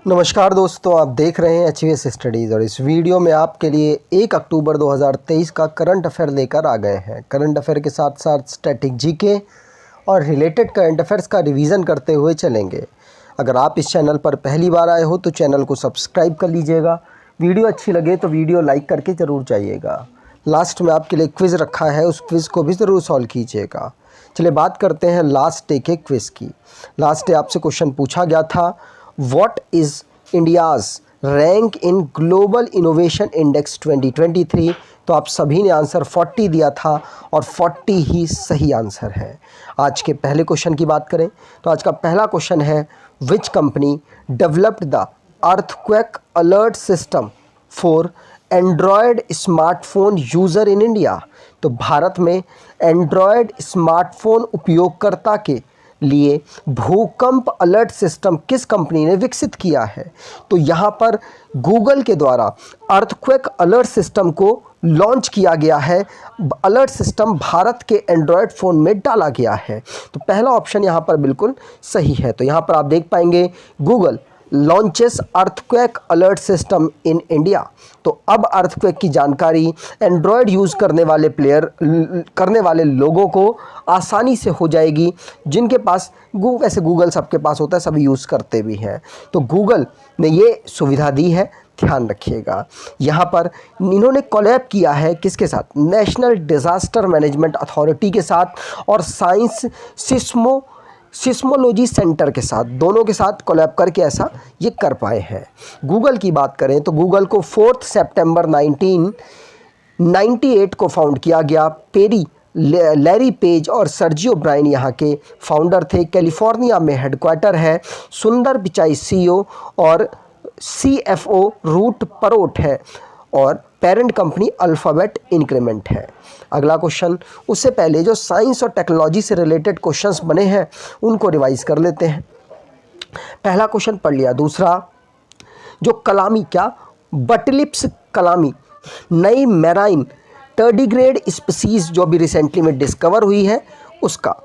नमस्कार दोस्तों, आप देख रहे हैं एचवीएस स्टडीज़ और इस वीडियो में आपके लिए 1 अक्टूबर 2023 का करंट अफेयर लेकर आ गए हैं। करंट अफेयर के साथ साथ स्टैटिक जीके और रिलेटेड करंट अफेयर्स का रिवीजन करते हुए चलेंगे। अगर आप इस चैनल पर पहली बार आए हो तो चैनल को सब्सक्राइब कर लीजिएगा। वीडियो अच्छी लगे तो वीडियो लाइक करके ज़रूर जाइएगा। लास्ट में आपके लिए क्विज़ रखा है, उस क्विज़ को भी ज़रूर सॉल्व कीजिएगा। चलिए बात करते हैं लास्ट डे के क्विज़ की। लास्ट डे आपसे क्वेश्चन पूछा गया था, What is India's rank in Global Innovation Index 2023? तो आप सभी ने आंसर 40 दिया था और 40 ही सही आंसर है। आज के पहले क्वेश्चन की बात करें तो आज का पहला क्वेश्चन है, which company developed the earthquake alert system for Android smartphone user in India? तो भारत में एंड्रॉयड स्मार्टफोन उपयोगकर्ता के लिए भूकंप अलर्ट सिस्टम किस कंपनी ने विकसित किया है? तो यहाँ पर गूगल के द्वारा अर्थक्वेक अलर्ट सिस्टम को लॉन्च किया गया है। अलर्ट सिस्टम भारत के एंड्रॉयड फ़ोन में डाला गया है। तो पहला ऑप्शन यहाँ पर बिल्कुल सही है। तो यहाँ पर आप देख पाएंगे, Google launches earthquake alert system in India. तो अब अर्थक्वेक की जानकारी एंड्रॉयड यूज़ करने वाले लोगों को आसानी से हो जाएगी, जिनके पास वैसे गूगल सबके पास होता है, सभी यूज़ करते भी हैं। तो गूगल ने ये सुविधा दी है, ध्यान रखिएगा। यहाँ पर इन्होंने कोलैब किया है किसके साथ? नेशनल डिज़ास्टर मैनेजमेंट अथॉरिटी के साथ और साइंस सिस्मोलॉजी सेंटर के साथ, दोनों के साथ कोलैब करके ऐसा ये कर पाए हैं। गूगल की बात करें तो गूगल को 4 सितंबर 1998 को फाउंड किया गया। लैरी पेज और सर्जियो ब्राइन यहाँ के फाउंडर थे। कैलिफोर्निया में हेडक्वार्टर है। सुंदर पिचाई सीईओ और सीएफओ रूट परोट है और पेरेंट कंपनी अल्फ़ाबेट इंक्रीमेंट है। अगला क्वेश्चन, उससे पहले जो साइंस और टेक्नोलॉजी से रिलेटेड क्वेश्चंस बने हैं उनको रिवाइज कर लेते हैं। पहला क्वेश्चन पढ़ लिया। दूसरा, जो कलामी बटलिप्स कलामी नई मैराइन टर्डिग्रेड स्पीसीज जो भी रिसेंटली में डिस्कवर हुई है उसका,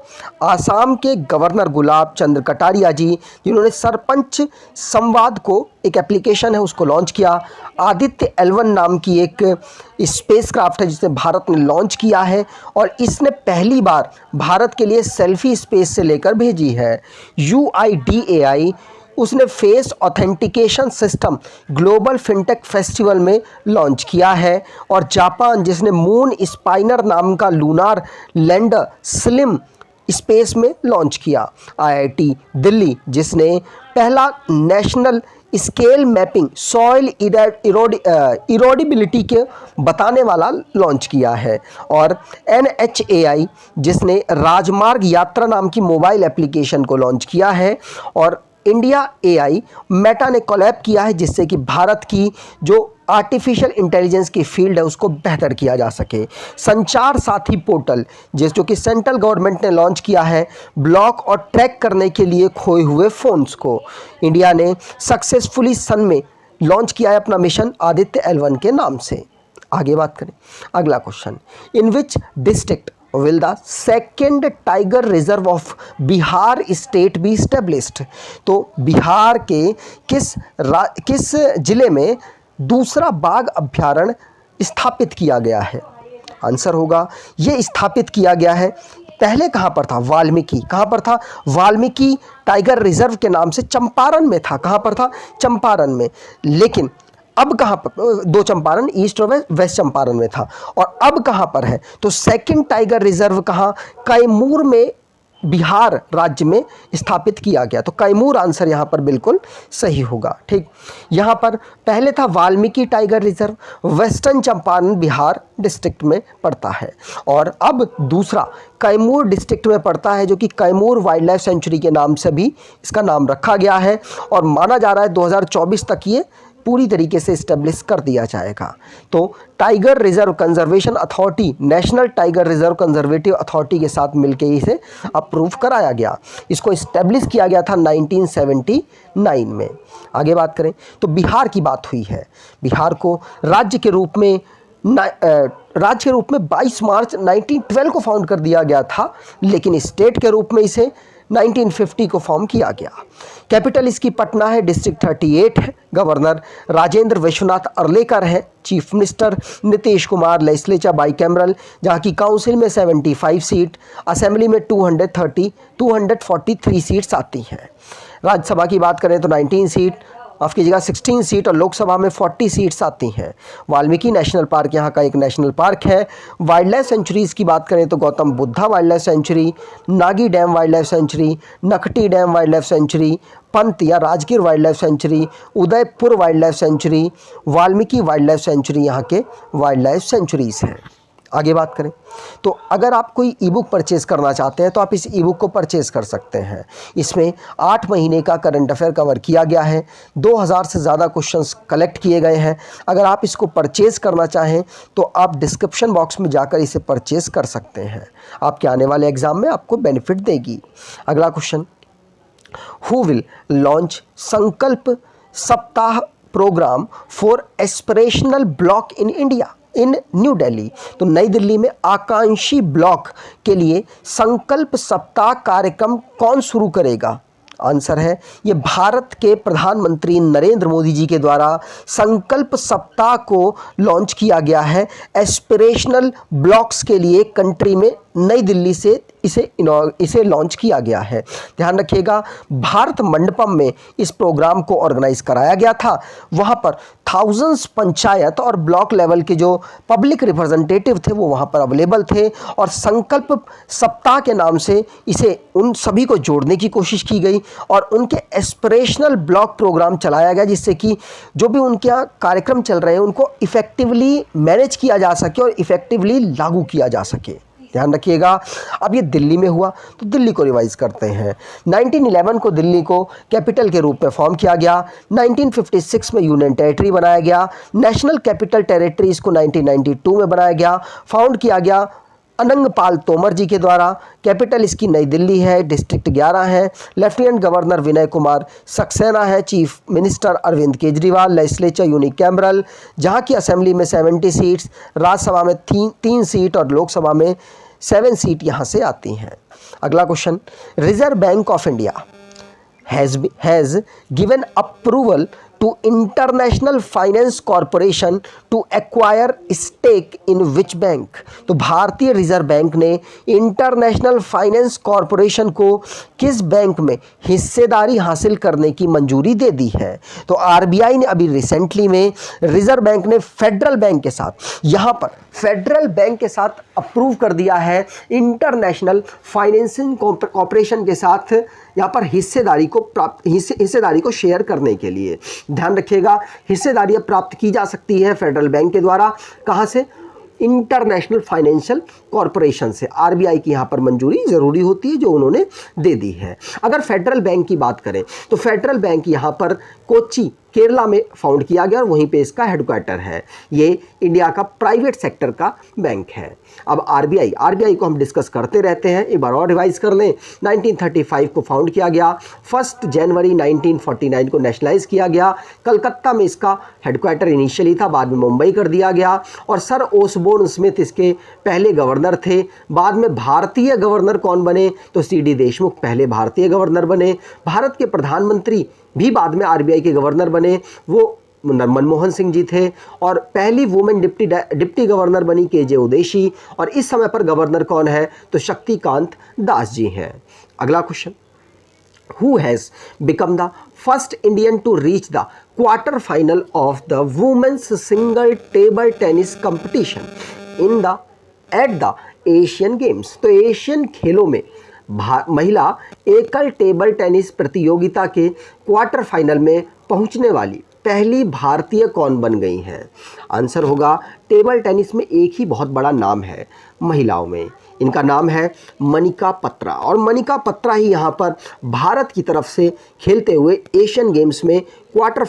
आसाम के गवर्नर गुलाब चंद्र कटारिया जी जिन्होंने सरपंच संवाद को एक एप्लीकेशन है उसको लॉन्च किया। आदित्य L1 नाम की एक स्पेसक्राफ्ट है जिसे भारत ने लॉन्च किया है और इसने पहली बार भारत के लिए सेल्फी स्पेस से लेकर भेजी है। UIDAI उसने face authentication system global fintech festival में लॉन्च किया है। और जापान जिसने मून स्पाइनर नाम का लूनार लैंडर स्लिम स्पेस में लॉन्च किया। IIT दिल्ली जिसने पहला नेशनल स्केल मैपिंग सॉइल इरोडिबिलिटी के बताने वाला लॉन्च किया है। और NHAI जिसने राजमार्ग यात्रा नाम की मोबाइल एप्लीकेशन को लॉन्च किया है। और इंडिया AI मेटा ने कोलैब किया है जिससे कि भारत की जो आर्टिफिशियल इंटेलिजेंस की फील्ड है उसको बेहतर किया जा सके। संचार साथी पोर्टल जो कि सेंट्रल गवर्नमेंट ने लॉन्च किया है ब्लॉक और ट्रैक करने के लिए खोए हुए फ़ोन्स को। इंडिया ने सक्सेसफुली सन में लॉन्च किया है अपना मिशन आदित्य L1 के नाम से। आगे बात करें। अगला question, in which district will the second tiger reserve of Bihar state be established? तो बिहार के किस जिले में दूसरा बाघ अभ्यारण्य स्थापित किया गया है? आंसर होगा, ये स्थापित किया गया है, पहले कहाँ पर था? वाल्मीकि। कहाँ पर था? वाल्मीकि टाइगर रिजर्व के नाम से चंपारण में था। कहाँ पर था? चंपारण में। लेकिन अब कहाँ पर? 2 चंपारण, ईस्ट और वेस्ट चंपारण में था। और अब कहाँ पर है? तो सेकंड टाइगर रिजर्व कहाँ? कैमूर में बिहार राज्य में स्थापित किया गया। तो कैमूर आंसर यहाँ पर बिल्कुल सही होगा। ठीक, यहाँ पर पहले था Valmiki tiger reserve, western Champaran Bihar district में पड़ता है। और अब दूसरा कैमूर डिस्ट्रिक्ट में पड़ता है जो कि कैमूर वाइल्ड लाइफ सेंचुरी के नाम से भी इसका नाम रखा गया है। और माना जा रहा है 2024 तक ये पूरी तरीके से इस्टेब्लिश कर दिया जाएगा। तो tiger reserve conservation authority, national tiger reserve conservative authority के साथ मिलकर इसे अप्रूव कराया गया। इसको इस्टेब्लिश किया गया था 1979 में। आगे बात करें तो बिहार की बात हुई है। बिहार को राज्य के रूप में 22 मार्च 1912 को फाउंड कर दिया गया था, लेकिन स्टेट के रूप में इसे 1950 को फॉर्म किया गया। कैपिटल इसकी पटना है। डिस्ट्रिक्ट 38 है। गवर्नर राजेंद्र विश्वनाथ अर्लेकर है। Chief minister Nitish Kumar. Legislature bicameral, जहाँ की काउंसिल में 75 सीट, असेंबली में 243 सीट्स आती हैं। राज्यसभा की बात करें तो 19 सीट, माफ़ कीजिएगा 16 सीट, और लोकसभा में 40 सीट्स आती हैं। वाल्मीकि नेशनल पार्क यहाँ का एक नेशनल पार्क है। वाइल्ड लाइफ सेंचुरीज़ की बात करें तो Gautam Buddha wild life sanctuary, Nagi dam wild life sanctuary, Nakhti dam wild life sanctuary, Pant या Rajgir wild life sanctuary, Udaipur wild life sanctuary, Valmiki wild life sanctuary यहाँ के वाइल्ड लाइफ सेंचुरीज़ हैं। आगे बात करें तो अगर आप कोई ई बुक परचेज़ करना चाहते हैं तो आप इस ई बुक को परचेज़ कर सकते हैं। इसमें 8 महीने का करंट अफेयर कवर किया गया है। 2000 से ज़्यादा क्वेश्चंस कलेक्ट किए गए हैं। अगर आप इसको परचेज़ करना चाहें तो आप डिस्क्रिप्शन बॉक्स में जाकर इसे परचेज़ कर सकते हैं। आपके आने वाले एग्ज़ाम में आपको बेनिफिट देगी। अगला question, who will launch Sankalp Saptah programme for aspirational block in India in new Delhi. तो नई दिल्ली में आकांक्षी ब्लॉक के लिए संकल्प सप्ताह कार्यक्रम कौन शुरू करेगा? आंसर है ये भारत के प्रधानमंत्री नरेंद्र मोदी जी के द्वारा संकल्प सप्ताह को लॉन्च किया गया है। एस्पिरेशनल ब्लॉक्स के लिए कंट्री में नई दिल्ली से इसे लॉन्च किया गया है। ध्यान रखिएगा, भारत मंडपम में इस प्रोग्राम को ऑर्गेनाइज कराया गया था। वहाँ पर थाउजेंड्स पंचायत और ब्लॉक लेवल के जो पब्लिक रिप्रेजेंटेटिव थे वो वहाँ पर अवेलेबल थे, और संकल्प सप्ताह के नाम से इसे उन सभी को जोड़ने की कोशिश की गई और उनके एस्पिरेशनल ब्लॉक प्रोग्राम चलाया गया, जिससे कि जो भी उनके यहाँ कार्यक्रम चल रहे हैं उनको इफ़ेक्टिवली मैनेज किया जा सके और इफ़ेक्टिवली लागू किया जा सके। ध्यान रखिएगा, अब ये दिल्ली में हुआ तो दिल्ली को रिवाइज करते हैं। 1911 को दिल्ली को कैपिटल के रूप में फॉर्म किया गया। 1956 में यूनियन टेरिटरी बनाया गया। नेशनल कैपिटल टेरिटरी इसको 1992 में बनाया गया। फाउंड किया गया अनंगपाल तोमर जी के द्वारा। कैपिटल इसकी नई दिल्ली है। डिस्ट्रिक्ट 11 है। लेफ्टिनेंट गवर्नर विनय कुमार सक्सेना है। Chief minister Arvind Kejriwal. Legislature unicameral, जहाँ की असेंबली में 70 सीट्स, राज्यसभा में 3 सीट और लोकसभा में 7 सीट यहाँ से आती हैं। अगला question, reserve bank of India has given approval to International Finance Corporation to acquire stake in which bank? तो भारतीय रिजर्व बैंक ने इंटरनेशनल फाइनेंस कॉरपोरेशन को किस बैंक में हिस्सेदारी हासिल करने की मंजूरी दे दी है? तो आरबीआई ने अभी रिसेंटली में रिजर्व बैंक ने फेडरल बैंक के साथ, यहाँ पर फेडरल बैंक के साथ अप्रूव कर दिया है इंटरनेशनल फाइनेंसिंग कॉरपोरेशन के साथ यहाँ पर हिस्सेदारी को शेयर करने के लिए। ध्यान रखिएगा, हिस्सेदारी प्राप्त की जा सकती है फेडरल बैंक के द्वारा। कहाँ से? इंटरनेशनल फाइनेंशियल कॉरपोरेशन से। आरबीआई की यहाँ पर मंजूरी ज़रूरी होती है जो उन्होंने दे दी है। अगर फेडरल बैंक की बात करें तो फेडरल बैंक यहाँ पर कोच्चि केरला में फाउंड किया गया और वहीं पे इसका हेडक्वार्टर है। ये इंडिया का प्राइवेट सेक्टर का बैंक है। अब आरबीआई को हम डिस्कस करते रहते हैं, एक बार और रिवाइज कर लें। 1935 को फाउंड किया गया। 1 जनवरी 1949 को नेशनलाइज किया गया। कलकत्ता में इसका हेडक्वार्टर इनिशियली था, बाद में मुंबई कर दिया गया, और सर ओसबोर्न स्मिथ इसके पहले गवर्नर थे। बाद में भारतीय गवर्नर कौन बने? तो सीडी देशमुख पहले भारतीय गवर्नर बने। भारत के प्रधानमंत्री भी बाद में आरबीआई के गवर्नर बने, वो मनमोहन सिंह जी थे, और पहली वुमेन डिप्टी गवर्नर बनी केजे उदेशी, और इस समय पर गवर्नर कौन है? तो शक्तिकांत दास जी हैं। अगला question, who has become the first Indian to reach the quarter final of the women's single table tennis competition at the Asian games? तो एशियन खेलों में महिला एकल टेबल टेनिस प्रतियोगिता के क्वार्टर फाइनल में पहुंचने वाली पहली भारतीय कौन बन गई हैं? आंसर होगा, टेबल टेनिस में एक ही बहुत बड़ा नाम है महिलाओं में, इनका नाम है मनिका बत्रा, और मनिका बत्रा ही यहाँ पर भारत की तरफ से खेलते हुए एशियन गेम्स में क्वार्टर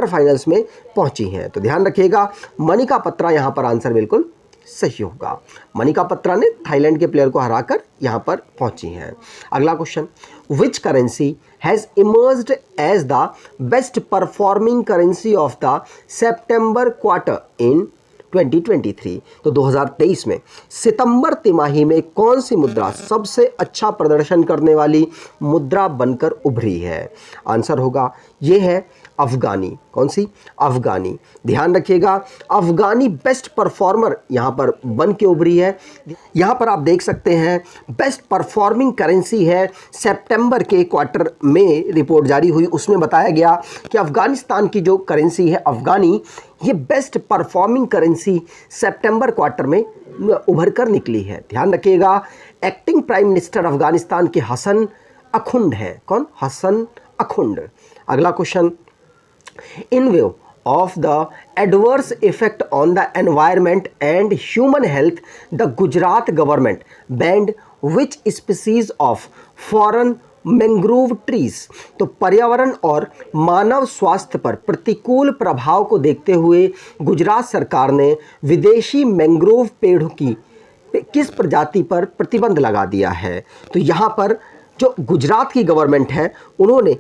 फाइनल्स में पहुँची हैं। तो ध्यान रखिएगा, मनिका बत्रा यहाँ पर आंसर बिल्कुल सही होगा। मनिका बत्रा ने थाईलैंड के प्लेयर को हराकर यहाँ पर पहुंची हैं। अगला question, which currency has emerged as the best performing currency of the September quarter in 2023। तो 2023 में सितंबर तिमाही में कौन सी मुद्रा सबसे अच्छा प्रदर्शन करने वाली मुद्रा बनकर उभरी है? आंसर होगा ये है अफगानी। कौन सी? अफगानी। ध्यान रखिएगा, अफगानी बेस्ट परफॉर्मर यहाँ पर बन के उभरी है। यहाँ पर आप देख सकते हैं बेस्ट परफॉर्मिंग करेंसी है। सितंबर के क्वार्टर में रिपोर्ट जारी हुई, उसमें बताया गया कि अफगानिस्तान की जो करेंसी है अफगानी, ये बेस्ट परफॉर्मिंग करेंसी सितंबर क्वार्टर में उभर कर निकली है। ध्यान रखिएगा, एक्टिंग प्राइम मिनिस्टर अफगानिस्तान के हसन अखुंड है। कौन? हसन अखुंड। अगला question, in view of the adverse effect on the environment and human health, the Gujarat government banned which species of foreign mangrove trees. तो पर्यावरण और मानव स्वास्थ्य पर प्रतिकूल प्रभाव को देखते हुए गुजरात सरकार ने विदेशी मैंग्रोव पेड़ों की किस प्रजाति पर प्रतिबंध लगा दिया है? तो यहाँ पर जो गुजरात की गवर्नमेंट है उन्होंने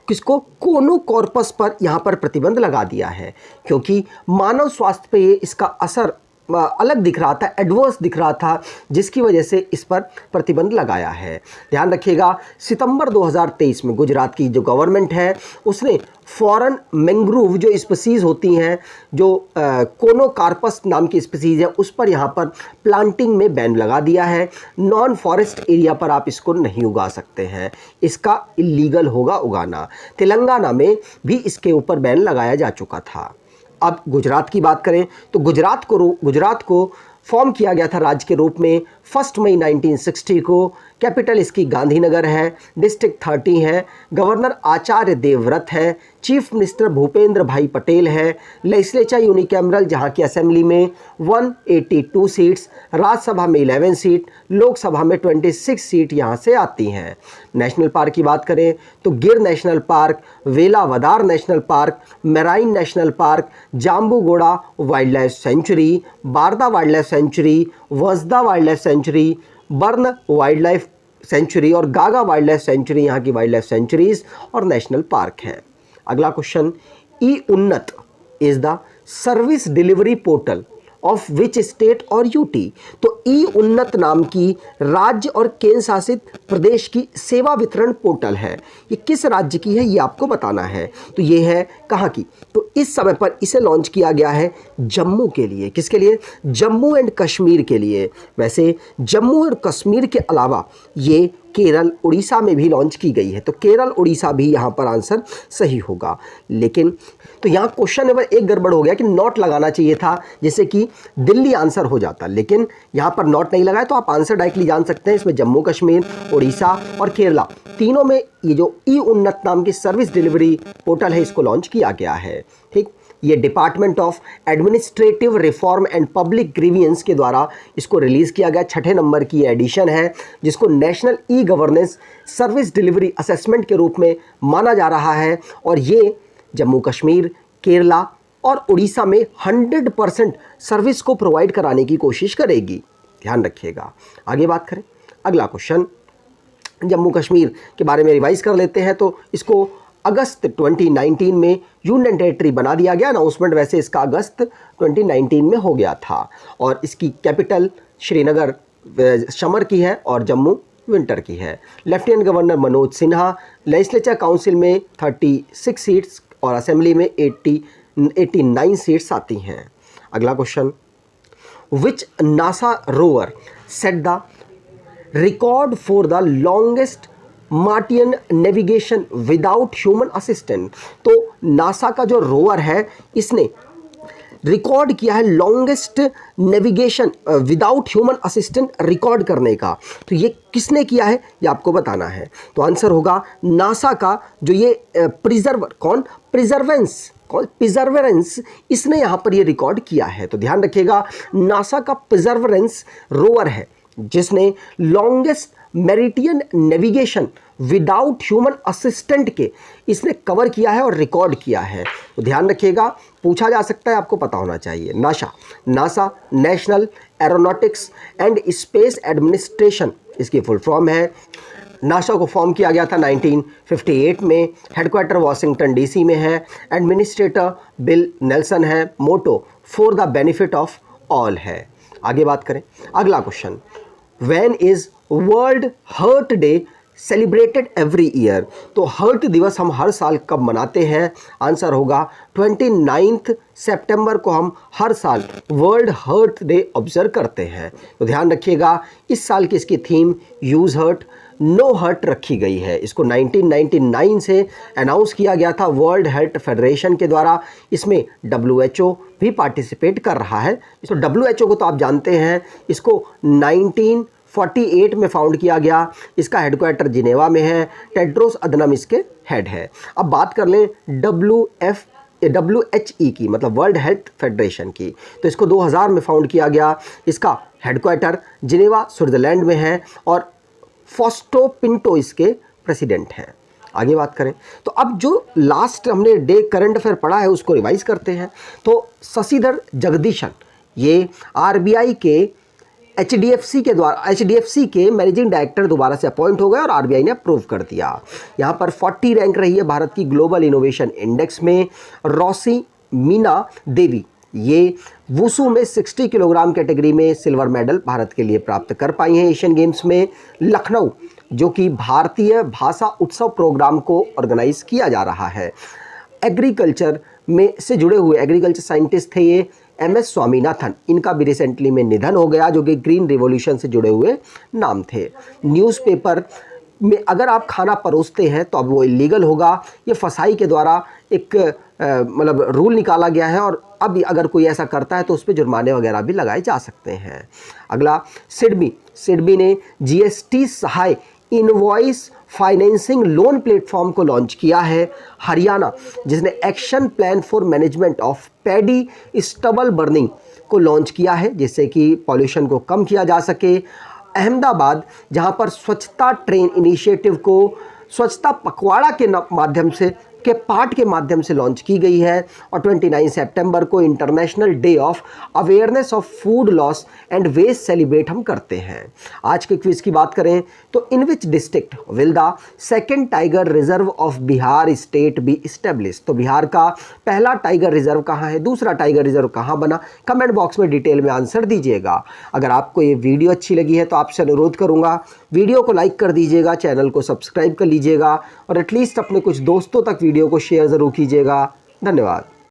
किसको? कोनोकॉर्पस पर यहाँ पर प्रतिबंध लगा दिया है, क्योंकि मानव स्वास्थ्य पे ये इसका असर अलग दिख रहा था, एडवर्स दिख रहा था, जिसकी वजह से इस पर प्रतिबंध लगाया है। ध्यान रखिएगा, सितंबर 2023 में गुजरात की जो गवर्नमेंट है उसने फॉरेन मैंग्रोव जो स्पीसीज़ होती हैं, जो कोनोकार्पस नाम की स्पीसीज़ है, उस पर यहाँ पर प्लांटिंग में बैन लगा दिया है। नॉन फॉरेस्ट एरिया पर आप इसको नहीं उगा सकते हैं, इसका इलीगल होगा उगाना। तेलंगाना में भी इसके ऊपर बैन लगाया जा चुका था। अब गुजरात की बात करें तो गुजरात को फॉर्म किया गया था राज्य के रूप में 1 मई 1960 को। कैपिटल इसकी गांधीनगर है, डिस्ट्रिक्ट 30 है, गवर्नर आचार्य देवव्रत है, चीफ मिनिस्टर भूपेंद्र भाई पटेल है, लेजिस्लेचर यूनिकैमरल जहां की असेंबली में 182 सीट्स, राज्यसभा में 11 सीट, लोकसभा में 26 सीट यहां से आती हैं। नेशनल पार्क की बात करें तो Gir national park, Velavadar national park, marine national park, Jambughoda wild life sanctuary, Barda wild life sanctuary, Vansda wild life sanctuary, बर्न वाइल्ड लाइफ सेंचुरी और गागा वाइल्ड लाइफ सेंचुरी यहाँ की वाइल्ड लाइफ सेंचुरीज और नेशनल पार्क है। अगला question, E Unnat is the service delivery portal of which state और UT. तो E उन्नत नाम की राज्य और केंद्र शासित प्रदेश की सेवा वितरण पोर्टल है। ये किस राज्य की है ये आपको बताना है। तो ये है कहाँ की? तो इस समय पर इसे लॉन्च किया गया है जम्मू के लिए। किसके लिए? जम्मू एंड कश्मीर के लिए। वैसे जम्मू और कश्मीर के अलावा ये केरल उड़ीसा में भी लॉन्च की गई है, तो केरल उड़ीसा भी यहाँ पर आंसर सही होगा। लेकिन तो यहाँ क्वेश्चन नंबर 1 गड़बड़ हो गया कि नॉट लगाना चाहिए था, जैसे कि दिल्ली आंसर हो जाता, लेकिन यहाँ पर नॉट नहीं लगाया, तो आप आंसर डायरेक्टली जान सकते हैं। इसमें जम्मू कश्मीर, उड़ीसा और केरला तीनों में ये जो ई उन्नत नाम की सर्विस डिलीवरी पोर्टल है इसको लॉन्च किया गया है। ठीक, ये department of administrative reform and public grievance के द्वारा इसको रिलीज़ किया गया। 6ठे नंबर की एडिशन है, जिसको national e governance service delivery assessment के रूप में माना जा रहा है। और ये जम्मू कश्मीर, केरला और उड़ीसा में 100% सर्विस को प्रोवाइड कराने की कोशिश करेगी। ध्यान रखिएगा। आगे बात करें, अगला क्वेश्चन जम्मू कश्मीर के बारे में रिवाइज कर लेते हैं। तो इसको अगस्त 2019 में यूनियन टेरिटरी बना दिया गया। अनाउंसमेंट वैसे इसका अगस्त 2019 में हो गया था और इसकी कैपिटल श्रीनगर समर की है और जम्मू विंटर की है। Lieutenant governor Manoj Sinha, legislature council में 36 सीट्स और असेंबली में 89 सीट्स आती हैं। अगला question, which NASA rover set the record for the longest Martian navigation without human assistant. तो नासा का जो रोवर है इसने रिकॉर्ड किया है longest navigation without human assistant record करने का। तो ये किसने किया है ये आपको बताना है। तो आंसर होगा नासा का जो ये प्रिजर्वेरेंस इसने यहाँ पर ये रिकॉर्ड किया है। तो ध्यान रखिएगा, नासा का प्रिजर्वेरेंस रोवर है जिसने longest Martian navigation without human assistant के इसने कवर किया है और रिकॉर्ड किया है। तो ध्यान रखिएगा, पूछा जा सकता है, आपको पता होना चाहिए। NASA national aeronautics and space administration इसकी फुल फॉर्म है। नासा को फॉर्म किया गया था 1958 में। हेडक्वार्टर वाशिंगटन डीसी में है। एडमिनिस्ट्रेटर बिल नेल्सन है। Motto for the benefit of all है। आगे बात करें, अगला question, when is world heart day celebrated every year? तो हर्ट दिवस हम हर साल कब मनाते हैं? आंसर होगा 29 सितंबर को हम हर साल वर्ल्ड हर्ट डे ऑब्जर्व करते हैं। तो ध्यान रखिएगा, इस साल की इसकी theme use heart know heart रखी गई है। इसको 1999 से अनाउंस किया गया था वर्ल्ड हेल्थ फेडरेशन के द्वारा। इसमें WHO भी पार्टिसिपेट कर रहा है। इसको WHO को तो आप जानते हैं, इसको 1948 में फाउंड किया गया। इसका हेडक्वार्टर जिनेवा में है। टेड्रोस अदनम इसके हेड है। अब बात कर लें WHE की, मतलब वर्ल्ड हेल्थ फेडरेशन की, तो इसको 2000 में फाउंड किया गया। इसका हेडक्वार्टर जिनेवा स्विट्जरलैंड में है और फॉस्टो पिंटो इसके प्रेसिडेंट हैं। आगे बात करें तो अब जो लास्ट हमने डे करंट अफेयर पढ़ा है उसको रिवाइज करते हैं। तो शशिधर जगदीशन ये RBI के HDFC के मैनेजिंग डायरेक्टर दोबारा से अपॉइंट हो गए और RBI ने अप्रूव कर दिया। यहाँ पर 40 रैंक रही है भारत की ग्लोबल इनोवेशन इंडेक्स में। रोसी मीना देवी ये वुसू में 60 किलोग्राम कैटेगरी में सिल्वर मेडल भारत के लिए प्राप्त कर पाई हैं एशियन गेम्स में। लखनऊ जो कि भारतीय भाषा उत्सव प्रोग्राम को ऑर्गेनाइज किया जा रहा है। एग्रीकल्चर में से जुड़े हुए एग्रीकल्चर साइंटिस्ट थे ये MS स्वामीनाथन, इनका भी रिसेंटली में निधन हो गया, जो कि ग्रीन रिवॉल्यूशन से जुड़े हुए नाम थे। न्यूज़पेपर में अगर आप खाना परोसते हैं तो अब वो इलीगल होगा। ये फसाई के द्वारा एक मतलब रूल निकाला गया है और अब अगर कोई ऐसा करता है तो उस पर जुर्माने वगैरह भी लगाए जा सकते हैं। अगला सिडबी ने GST सहाय इनवॉइस फाइनेंसिंग लोन प्लेटफॉर्म को लॉन्च किया है। हरियाणा जिसने action plan for management of paddy stubble burning को लॉन्च किया है, जिससे कि पॉल्यूशन को कम किया जा सके। अहमदाबाद जहां पर स्वच्छता ट्रेन इनिशिएटिव को स्वच्छता पखवाड़ा के माध्यम से पार्ट के माध्यम से लॉन्च की गई है। और 29 सितंबर को international day of awareness of food loss and waste celebrate हम करते हैं। आज के क्विज की बात करें तो in which district will the second tiger reserve of Bihar state be established? तो बिहार का पहला टाइगर रिजर्व कहाँ है, दूसरा टाइगर रिजर्व कहाँ बना? कमेंट बॉक्स में डिटेल में आंसर दीजिएगा। अगर आपको ये वीडियो अच्छी लगी है तो आपसे अनुरोध करूँगा वीडियो को लाइक कर दीजिएगा, चैनल को सब्सक्राइब कर लीजिएगा और एटलीस्ट अपने कुछ दोस्तों तक वीडियो को शेयर ज़रूर कीजिएगा। धन्यवाद।